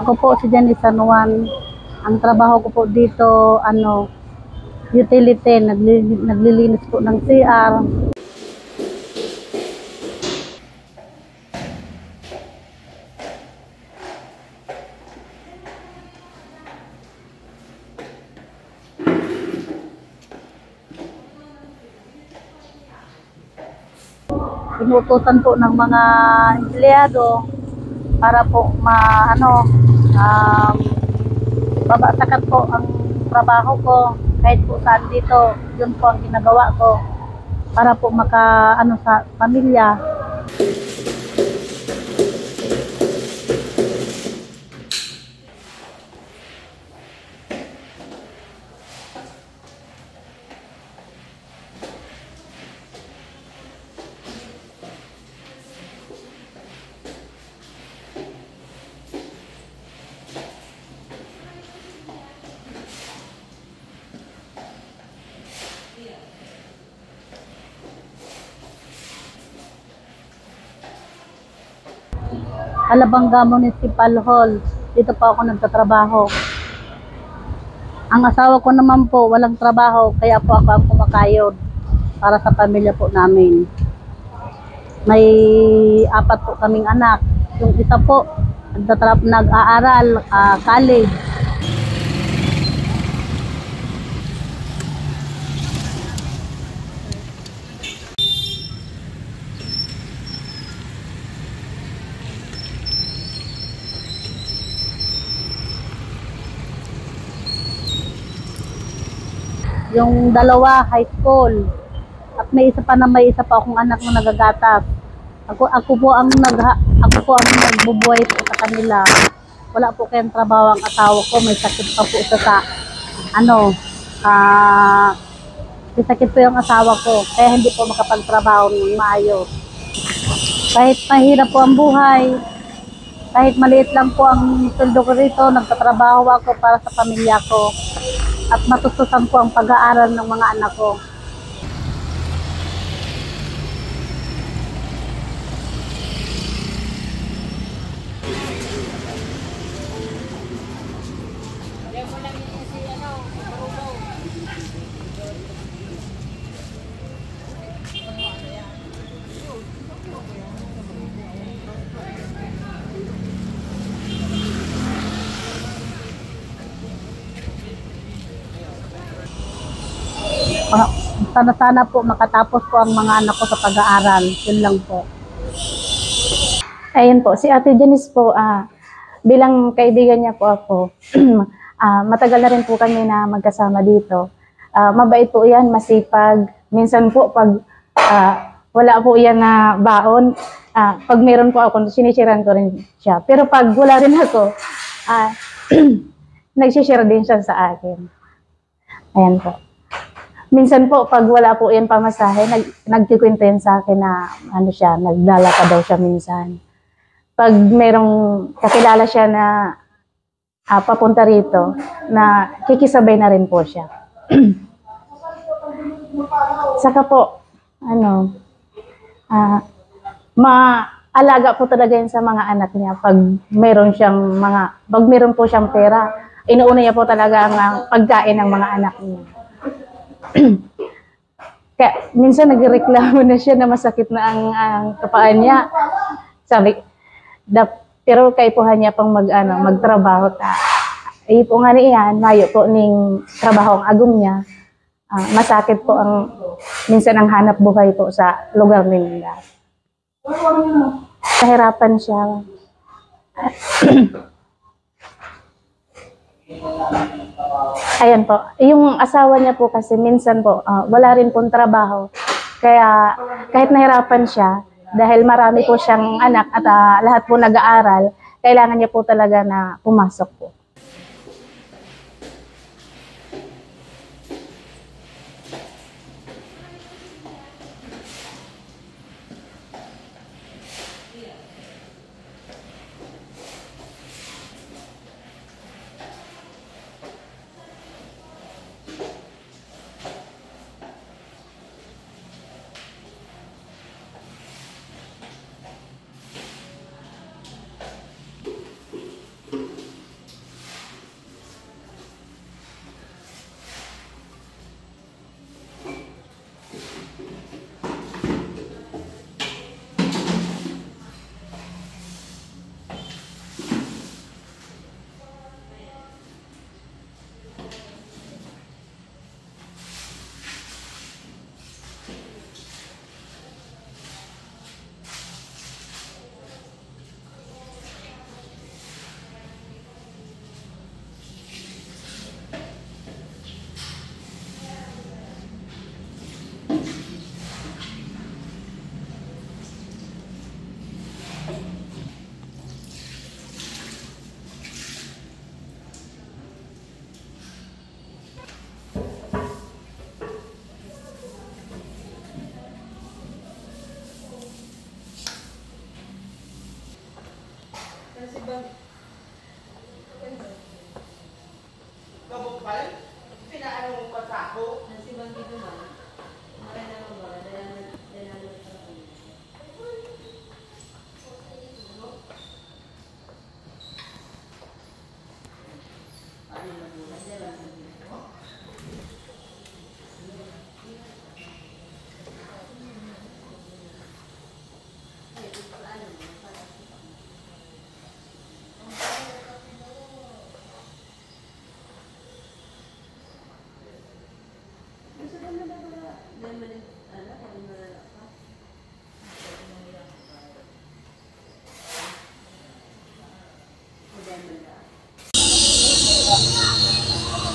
Ako po si Janice San Juan. Ang trabaho ko po dito, utility, naglilinis po ng CR. Inutusan po ng mga empleyado para po babagsakan po ang trabaho ko kahit po saan dito. Yun po ang ginagawa ko para po sa pamilya. Alabanga Municipal Hall. Dito po ako nagtatrabaho. Ang asawa ko naman po walang trabaho, kaya po ako ang kumakayod para sa pamilya po namin. May 4 po kaming anak. Yung isa po nag-aaral, college. Yung 2 high school. At may isa pa akong anak na nagagatas. Ako po ang nagbubuhay po sa kanila. Wala po kayong trabaho ang asawa ko, may sakit pa po isa sa may sakit po yung asawa ko, kaya hindi po makapagtrabaho ng maayos. Kahit mahirap po ang buhay, kahit maliit lang po ang sweldo ko rito, nagtatrabaho ako para sa pamilya ko. At matustusan po ang pag-aaral ng mga anak ko. Sana po makatapos po ang mga anak ko sa pag-aaral. Yun lang po. Ayun po, si Ate Janice po, bilang kaibigan niya po ako, matagal na rin po kami na magkasama dito. Mabait po yan, masipag. Minsan po pag wala po yan na baon, pag meron po ako, sinishare ko rin siya. Pero pag wala rin ako, nagsishare din siya sa akin. Ayan po. Minsan po, pag wala po yan pamasahe, nagkikwento yan sa akin na nagdala pa daw siya minsan. Pag merong kakilala siya na papunta rito, na kikisabay na rin po siya. Saka po, maalaga po talaga yan sa mga anak niya. Pag meron po siyang pera, inuuna niya po talaga ang pagkain ng mga anak niya. Kaya minsan nagreklamo na siya na masakit na ang kapaan niya. Sabi, pero kaipuhan niya pang magtrabaho ta. Po nga niyan, mayo po ning trabaho ang agom niya. Masakit po minsan ang hanap buhay po sa lugar nila. Nahirapan siya. Ayan po, yung asawa niya po kasi minsan po, wala rin pong trabaho. Kaya kahit nahirapan siya, dahil marami po siyang anak at lahat po nag-aaral, kailangan niya po talaga na pumasok po.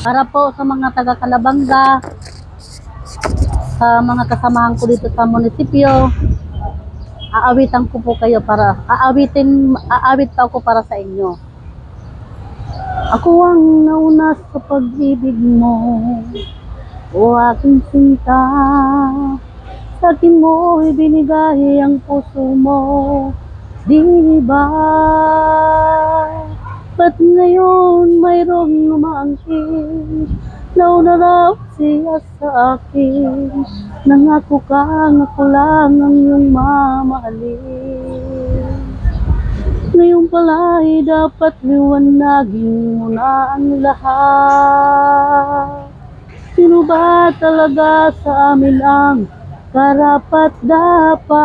Para po sa mga taga Calabanga, sa mga kasamahan ko dito sa munisipyo, aawitan ko po kayo aawit pa ako para sa inyo. Ako ang nauna sa pag-ibig mo, o aking sinta. Sa akin mo ibinigay ang puso mo, di ba? Ba't ngayon mayroong umaangkin? Nauna raw siya sa akin. Nangako kang ako lang ang iyong mamahalin. Ngayon pala ay dapat liwanagin mo na ang lahat. Sino ba talaga sa amin ang karapat dapat?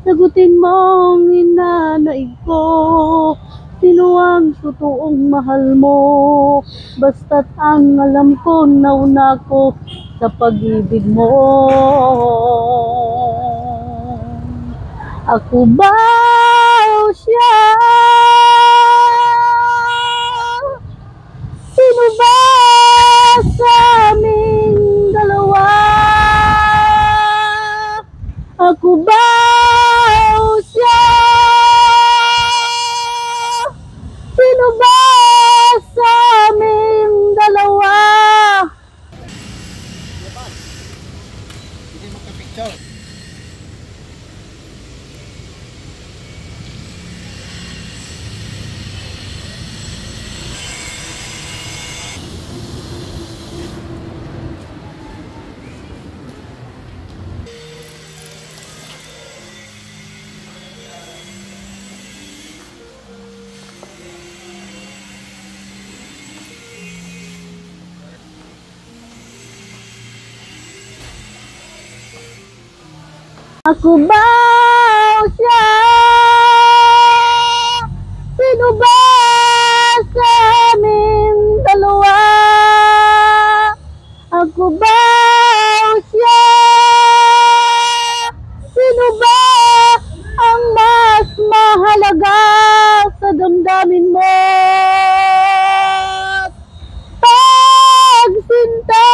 Sagutin mo ang inanaig ko. Sino ang totoong mahal mo? Basta't ang alam ko, nauna ko sa pag-ibig mo. Ako ba o siya? Sino ba sa aming dalawa? Ako ba o siya? Sino ba sa aming dalawa? Hindi magka-picture. Ako ba o siya? Sino ba sa aming dalawa? Ako ba o siya? Sino ba ang mas mahalaga sa damdamin mo? Pagsinta!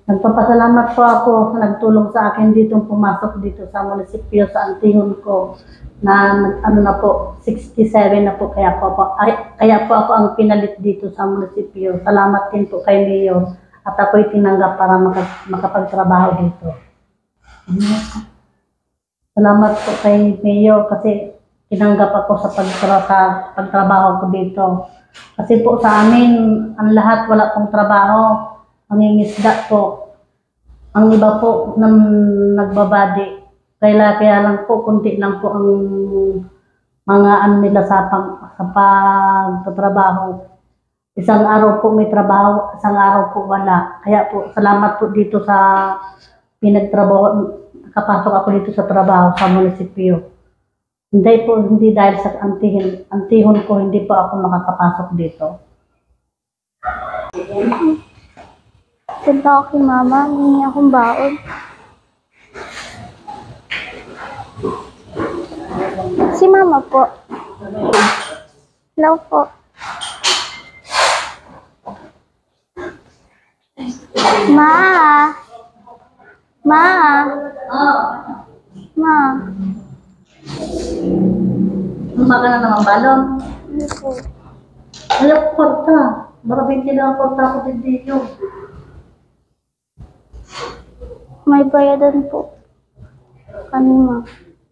Nagpapasalamat po ako sa nagtulong sa akin dito pumasok dito sa munisipyo sa Antihon ko na ano na po 67 na po kaya po ako ang pinalit dito sa munisipyo. Salamat din po kay Mayor at ako'y tinanggap para makapagtrabaho dito. Salamat po kay Mayor kasi tinanggap ako sa pagtrabaho ko dito. Kasi po sa amin ang lahat wala pong trabaho. Mangingisda po. Ang iba po nagbabadi. Kaya lang po, kunti lang po ang mga ano nila sa pagtatrabaho. Isang araw po may trabaho, isang araw po wala. Kaya po, salamat po dito sa pinagtrabaho. Nakapasok ako dito sa trabaho sa munisipyo. Hindi dahil sa Antihon ko, hindi po ako makakapasok dito. Punta ako kay mama, hindi akong baon. Si mama po. Hello po. Ma! Ma! Oh, Ma! umaga na naman balon. Ano po? Ayaw ko korta. Baka 20 lang ang korta ko din dito. May bayadan po. Kanina.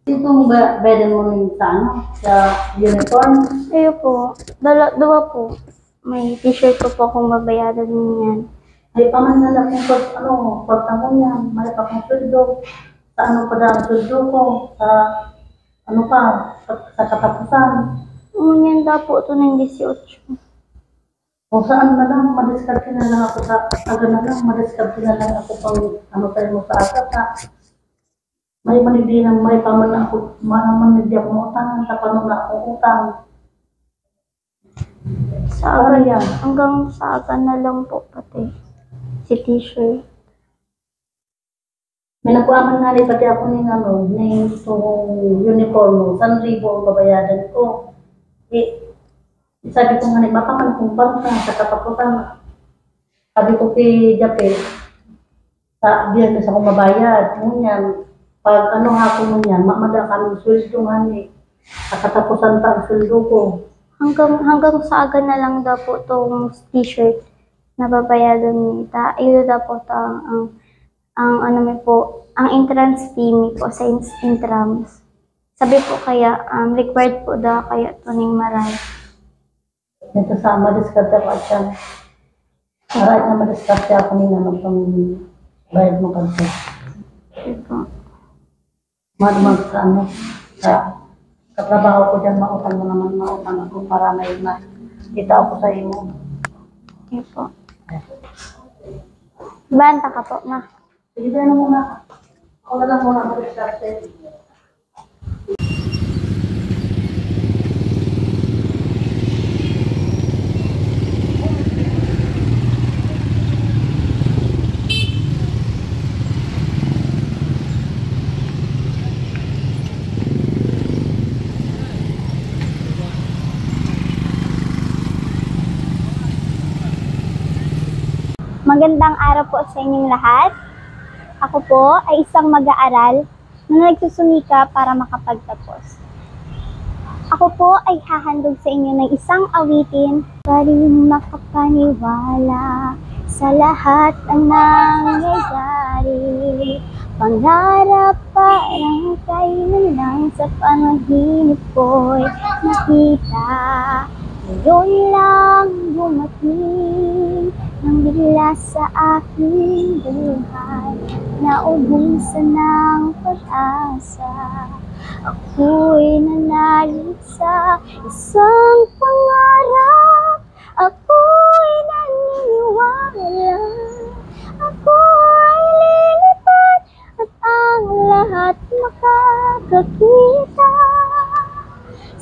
Dito mo ba beden mo rin sa ano? Sa uniform? Ayun po. Dalawa po. May t-shirt ko po akong babayadan niyan. Ay, paman na lang kung korta mo yan. May pa kong sweldo. Sa ano pa daan sweldo ko? Sa ano pa? Sa katapusan. Umunyan daw po ito ng 18. O saan na lang, madiskarte na lang ako sa aga na lang, madiskarte na lang ako pang ano tayo mo sa aga sa may manigdi na may paman na ako, manigdi ako utang, sa paano na akong utang. Sa Para aga, yan. hanggang sa aga na lang po pati. Si t-shirt. May nakuaman nga rin pati ako ng ano, ng uniform mo, 1,000 ang babayadan ko. Sabi ko nga rin, mapakan kong bangka sa katapusan. Sabi ko kay Jape, sa biyernes ako mabayad. Ngunyan, pag ano hapon mo niyan, mamada kami sweldo nga ni. Sa katapusan pa ang sweldo ko. Hanggang sa aga na lang daw po itong t-shirt na babayadan ni Ta. Iyo daw po ito ang ano may po, ang entrance fee mi po sa intrams. Sabi po kaya, required po daw kaya ito ning maray. Ito sa madiskarte ako at siya. Maraming na madiskarte ako nila pang bayad mo kasi. Ito. Madumag sa ano, sa katrabaho ko dyan, mautang mo naman, mautang ako para may kita ako sa imo. Ito po. Banta ka po, ma. Sige, dyan muna. Ako na lang muna madiskarte. Magandang araw po sa inyong lahat. Ako po ay isang mag-aaral na nagsusumika para makapagtapos. Ako po ay hahandog sa inyo ng isang awitin para makapaniwala sa lahat ng nangyayari. Pangarap parang kailan lang sa panaginip ko'y nakita. Ngayon lang dumating nang bigla sa aking buhay, naubusan ng pag-asa. Ako'y nanalig sa isang pangarap. Ako'y naniniwala. Ako ay lilipad at ang lahat makakakita.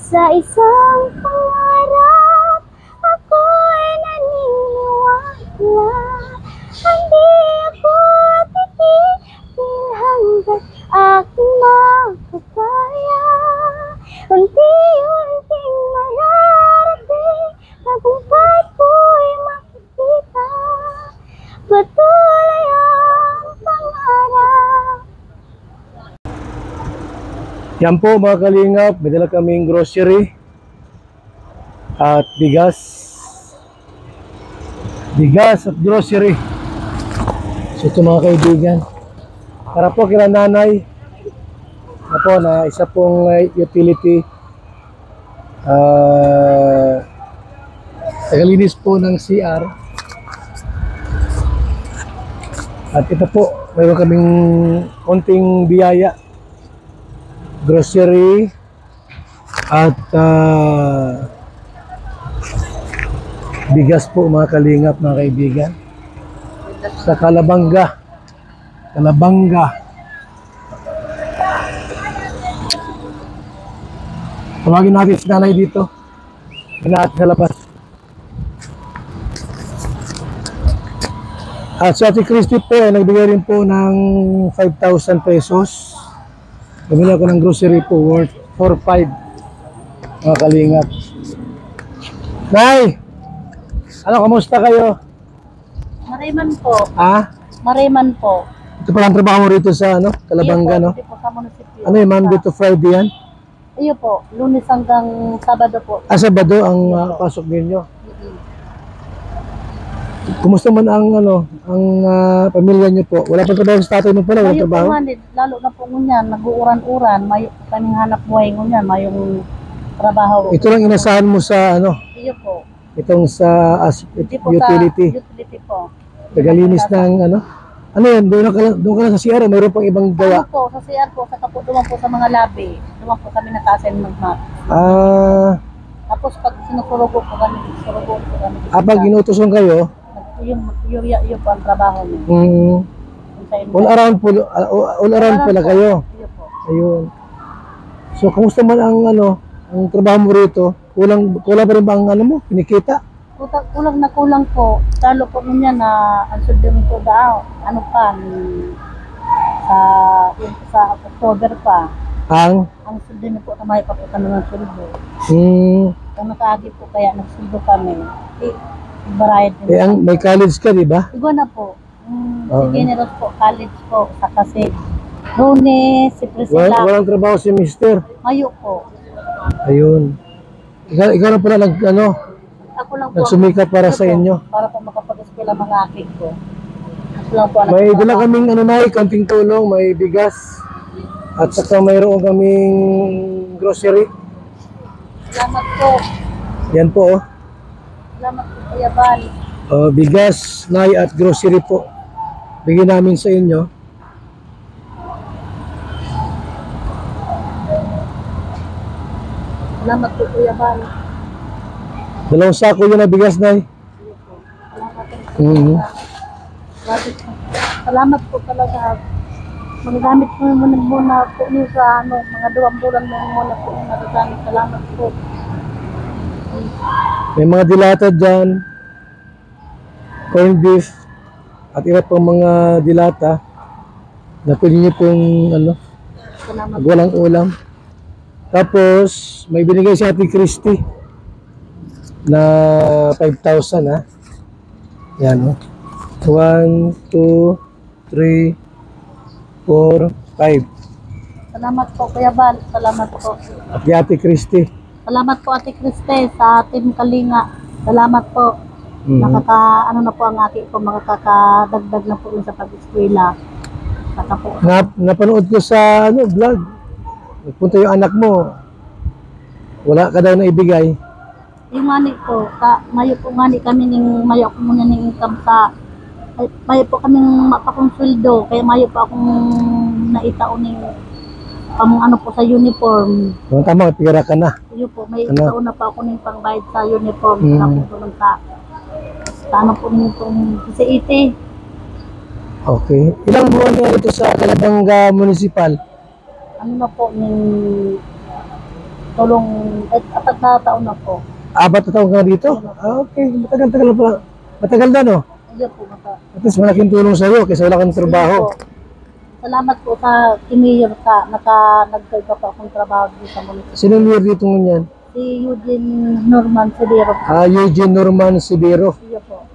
Sa isang pangarap, ako'y naniniwala. Hindi ako titigil hanggang aking makakaya. Unti-unting mararating, tagumpay ko'y makikita. Patuloy ang pangarap. Yan po mga kalingap, may dala kaming grocery at bigas at grocery. So ito mga kaibigan, para po kila nanay na po na isa pong utility tagalinis po ng CR. At ito po, mayroon kaming konting biyaya, grocery at bigas po mga kalingap, mga kaibigan, sa Kalabanga. Tawagin natin si nanay dito, natin sa labas. At si Ate Christy po ay nagbigay rin po ng 5,000 pesos. Bumili ako ng grocery po worth 4,500 mga kalingap. Nay! Ano, kamusta kayo? Mariman po. Ah, Mariman po. ito pala ang trabaho mo rito sa ano, Calabanga, no? Hindi po sa munisipyo. Ano yung Monday to Friday yan? Iyo po, Lunes hanggang Sabado po. Ah, Sabado ang pasok ninyo. Kumusta man ang ano, ang pamilya niyo po? Wala pang trabaho sa tatay mo pala, walang Mayo trabaho? po man, lalo na po ngunyan, nag-uuran-uran, mayo po kaming hanap buhay ngunyan, mayong trabaho. Ito lang inasahan mo sa ano, Iyo po. itong sa Hindi po utility. sa utility po. Tagalinis ng ano. Ano yan? Doon ka lang sa CR, mayroon pang ibang Ano gawa. po, sa CR po, sa duman po sa mga labi. Duman po kami naka-assign mag-map. Ah, Tapos pag sinusurugo po kami, surugo po kami. pag inutusan kayo, Yung po ang trabaho niyo. Kung sa inyo. all around pala kayo. Iyo po. Ayun. So, kamusta man ang ano, ang trabaho mo rito? Kulang pa rin ba ang ano mo, kinikita? Kulang po. Talo po niya na ang suldong ko daw. Ano pa, sa October pa. Ang Suldong po na may paputan ng suldo. hmm, Kung nakaagi po kaya nagsuldo kami. Barayad din. may college ka, di ba? Igo na po. Oo. Si Generos po, college po, sa Kasig. Lunes, si Priscilla. Walang trabaho si Mister. Mayo po. Ayun. Ikaw na pala Ako lang po. nagsumikap para Ito sa po, inyo. Para po makapag-eskwela mga aking ko. Ako lang po. May dala kaming ano na, kanting tulong, may bigas. At saka mayroon kaming grocery. Salamat po. Yan po, oh. Salamat po, Kuya Bal. Bigas, nay at grocery po. Bigyan namin sa inyo. Salamat po, Kuya Bal. 2 sako yun na bigas, nay. Salamat po. Mhm. Salamat po talaga. Magagamit po muna po niyo sa mga 2 bulan muna po yung nagagamit. Salamat po. May mga dilata dyan, corned beef, at iba pang mga dilata na pwede nyo pong Salamat pag walang ulam. Tapos, may binigay si Ate Christy na 5,000 ha. Yan, 1, 2, 3, 4, 5. Salamat po, Kuya Bal. Salamat po. At kay Ate Christy. Salamat po, Ate Kriste, sa Team Kalinga. Salamat po. Ano na po ang aking po, makakadagdag na po sa pag-eskwela. Saka po. Napanood ko sa vlog. Nagpunta yung anak mo. Wala ka daw na ibigay. Yung mani po, mayo po mani kami mayo ako muna ng income sa mayo po kaming mapakonsweldo, kaya mayo po akong naitaon ng ano po sa uniform. Tama, pira ka na. Yun po, may itaon na pa ako ng pangbayad sa uniform. Tapos tulong sa ano po nitong PCET. Okay. Ilang buwan na ito sa Calabanga Municipal? Ano na po, ng tulong, 4 na taon na po. 4 na taon ka dito? Okay. Matagal-tagal na pala. Matagal na, no? Ayun po, mata. At least malaking tulong sa iyo kasi wala kang trabaho. Salamat po sa Mayor ka, nagkaroon pa akong trabaho dito sa munisipyo. Sino mayor dito ngunyan? Si Eugene Norman Severo. Eugene Norman Sibero. Iyo po.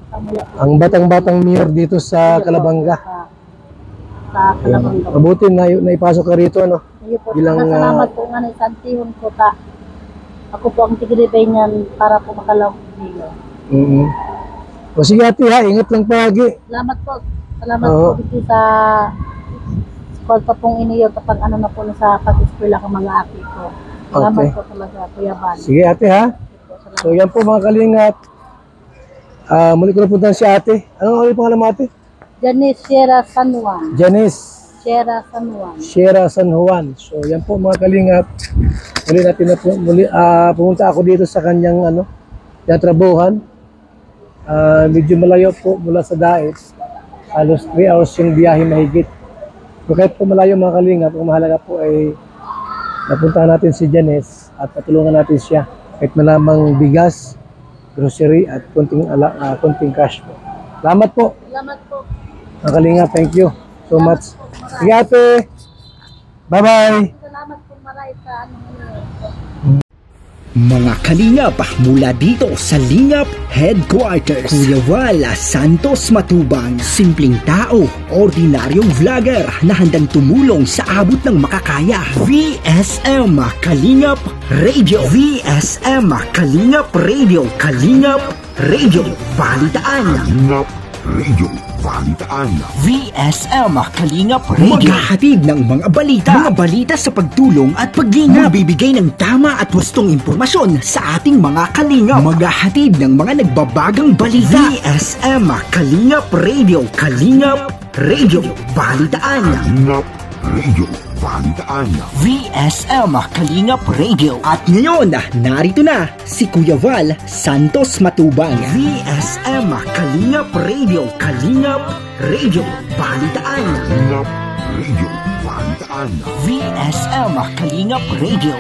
Kamuya po. Ang batang-batang mayor dito sa Calabanga. Sa Calabanga. Mabuti na ipasok ka rito, no? Iyo po. Bilang, Salamat po nga ng santihon po ta. Ako po ang tigilibay niyan para po makalawag niyo. O sige ate ha, ingat lang palagi. Salamat po. Salamat po dito sa call pa pong iniyo kapag ano na po sa pag-eskwela ng mga api ko. Salamat po talaga, Kuya Bal. Sige ate ha. So yan po mga kalingap. Muli ko na punta si ate. Anong ulit pangalan mo ate? Janice Sierra San Juan. Janice Sierra San Juan. Sierra San Juan. So yan po mga kalingap. Muli natin na pumunta ako dito sa kanyang trabuhan. Medyo malayo po mula sa Daes. Halos 3 hours yung biyahe mahigit. So kahit po malayo mga kalingap, ang mahalaga po ay napuntahan natin si Janice at patulungan natin siya. Kahit malamang bigas, grocery at konting cash po. Salamat po. Salamat po. Mga kalingap, thank you so much. Sige ate. Bye-bye. Salamat po maray sa ano. Mga kalingap mula dito sa Lingap Headquarters, Kuya Val Santos Matubang, simpleng tao, ordinaryong vlogger na handang tumulong sa abot ng makakaya. VSM Kalingap Radio, VSM Kalingap Radio, Kalingap Radio Balitaan. Kalingap Radio Balitaan. VSM Kalingap Radio, maghahatid ng mga balita sa pagtulong at paglingap, bibigay ng tama at wastong impormasyon sa ating mga kalingap, maghahatid ng mga nagbabagang balita. VSM Kalingap Radio, Kalingap Radio Balitaan. Kalingap Radio Balitaan. VSM Kalingap Radio. At ngayon, narito na si Kuya Val Santos Matubang. VSM Kalingap Radio, Kalingap Radio Balitaan. Kalingap Radio Balitaan. VSM Kalingap Radio.